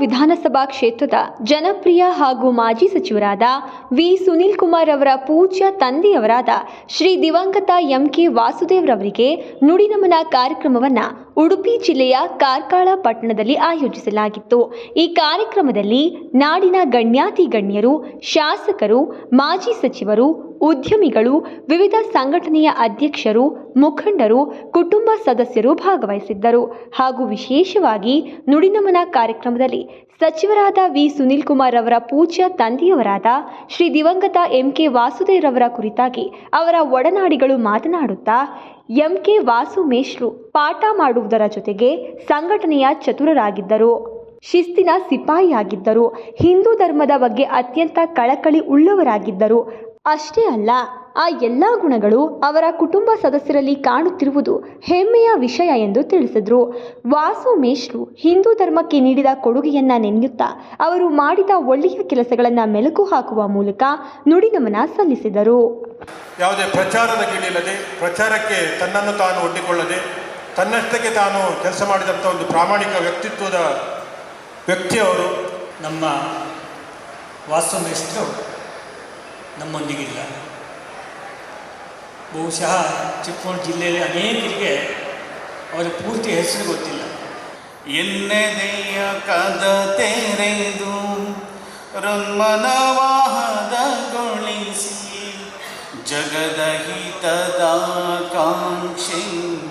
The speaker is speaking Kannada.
ವಿಧಾನಸಭಾ ಕ್ಷೇತ್ರದ ಜನಪ್ರಿಯ ಹಾಗೂ ಮಾಜಿ ಸಚಿವರಾದ ವಿ ಸುನೀಲ್ ಕುಮಾರ್ ಅವರ ಪೂಜ್ಯ ತಂದೆಯವರಾದ ಶ್ರೀ ದಿವಂಗತ ಎಂ.ಕೆ. ವಾಸುದೇವರವರಿಗೆ ನುಡಿನಮನ ಕಾರ್ಯಕ್ರಮವನ್ನು ಉಡುಪಿ ಜಿಲ್ಲೆಯ ಕಾರ್ಕಳ ಪಟ್ಟಣದಲ್ಲಿ ಆಯೋಜಿಸಲಾಗಿತ್ತು. ಈ ಕಾರ್ಯಕ್ರಮದಲ್ಲಿ ನಾಡಿನ ಗಣ್ಯಾತಿ ಗಣ್ಯರು, ಶಾಸಕರು, ಮಾಜಿ ಸಚಿವರು, ಉದ್ಯಮಿಗಳು, ವಿವಿಧ ಸಂಘಟನೆಯ ಅಧ್ಯಕ್ಷರು, ಮುಖಂಡರು, ಕುಟುಂಬ ಸದಸ್ಯರು ಭಾಗವಹಿಸಿದ್ದರು. ಹಾಗೂ ವಿಶೇಷವಾಗಿ ನುಡಿನಮನ ಕಾರ್ಯಕ್ರಮದಲ್ಲಿ ಸಚಿವರಾದ ವಿ ಸುನೀಲ್ ಕುಮಾರ್ ಅವರ ಪೂಜ್ಯ ತಂದೆಯವರಾದ ಶ್ರೀ ದಿವಂಗತ ಎಂ.ಕೆ. ವಾಸುದೇವರವರ ಕುರಿತಾಗಿ ಅವರ ಒಡನಾಡಿಗಳು ಮಾತನಾಡುತ್ತಾ, ಎಂ.ಕೆ. ವಾಸು ಮೇಷ್ಟ್ರು ಪಾಠ ಮಾಡುವುದರ ಜೊತೆಗೆ ಸಂಘಟನೆಯ ಚತುರರಾಗಿದ್ದರು, ಶಿಸ್ತಿನ ಸಿಪಾಯಿಯಾಗಿದ್ದರು, ಹಿಂದೂ ಧರ್ಮದ ಬಗ್ಗೆ ಅತ್ಯಂತ ಕಳಕಳಿ ಉಳ್ಳವರಾಗಿದ್ದರು. ಅಷ್ಟೇ ಅಲ್ಲ, ಆ ಎಲ್ಲ ಗುಣಗಳು ಅವರ ಕುಟುಂಬ ಸದಸ್ಯರಲ್ಲಿ ಕಾಣುತ್ತಿರುವುದು ಹೆಮ್ಮೆಯ ವಿಷಯ ಎಂದು ತಿಳಿಸಿದರು. ವಾಸು ಮೇಷ್ಟ್ರು ಹಿಂದೂ ಧರ್ಮಕ್ಕೆ ನೀಡಿದ ಕೊಡುಗೆಯನ್ನ ನೆನೆಯುತ್ತಾ ಅವರು ಮಾಡಿದ ಒಳ್ಳೆಯ ಕೆಲಸಗಳನ್ನು ಮೆಲುಕು ಹಾಕುವ ಮೂಲಕ ನುಡಿನಮನ ಸಲ್ಲಿಸಿದರು. ಯಾವುದೇ ಪ್ರಚಾರದ ಕೀಳಿಲ್ಲದೆ, ಪ್ರಚಾರಕ್ಕೆ ತನ್ನನ್ನು ತಾನು ಒಡ್ಡಿಕೊಳ್ಳದೆ, ತನ್ನಷ್ಟಕ್ಕೆ ತಾನು ಕೆಲಸ ಮಾಡಿದಂಥ ಒಂದು ಪ್ರಾಮಾಣಿಕ ವ್ಯಕ್ತಿತ್ವದ ವ್ಯಕ್ತಿಯವರು. ನಮ್ಮ ವಾಸು ಮೇಷ್ಟ್ರು ನಮ್ಮೊಂದಿಗಿಲ್ಲ. ಬಹುಶಃ ಚಿಕ್ಕಮಗಳೂರು ಜಿಲ್ಲೆಯಲ್ಲಿ ಅನೇಕರಿಗೆ ಅವರ ಪೂರ್ತಿ ಹೆಸರು ಗೊತ್ತಿಲ್ಲ. ಎನ್ನೆದೆಯ ಕದ ತೆರೆದು ಋನ್ಮನವಾಹದಗೊಳಿಸಿ ಜಗದ ಹಿತದ ಕಾಂಕ್ಷೆಯಿಂದ